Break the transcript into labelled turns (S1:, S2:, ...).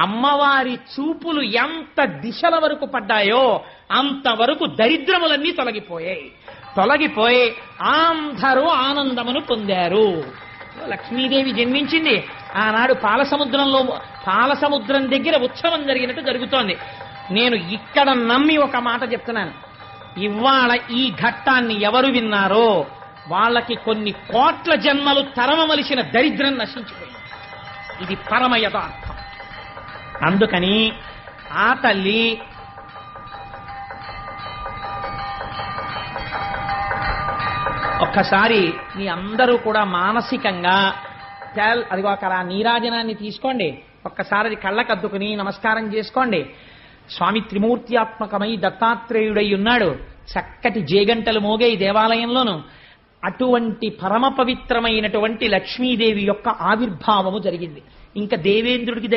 S1: అమ్మవారి చూపులు ఎంత దిశల వరకు పడ్డాయో అంతవరకు దరిద్రములన్నీ తొలగిపోయి అందరూ ఆనందమును పొందారు. లక్ష్మీదేవి జన్మించింది ఆనాడు పాలసముద్రం దగ్గర ఉత్సవం జరిగినట్టు జరుగుతోంది. నేను ఇక్కడ నమ్మి ఒక మాట చెప్తున్నాను, ఇవాళ ఈ ఘట్టాన్ని ఎవరు విన్నారో వాళ్ళకి కొన్ని కోట్ల జన్మలు తరమవలసిన దరిద్రం నశించిపోయింది. ఇది పరమ యథార్థం. అందుకని ఆ తల్లి ఒక్కసారి మీ అందరూ కూడా మానసికంగా అదిగో అక్కడ ఆ నీరాజనాన్ని తీసుకోండి, ఒక్కసారి అది కళ్ళకద్దుకుని నమస్కారం చేసుకోండి. స్వామి త్రిమూర్త్యాత్మకమై దత్తాత్రేయుడై ఉన్నాడు. చక్కటి జేగంటలు మోగే ఈ దేవాలయంలోను అటువంటి పరమ పవిత్రమైనటువంటి లక్ష్మీదేవి యొక్క ఆవిర్భావము జరిగింది. ఇంకా దేవేంద్రుడికి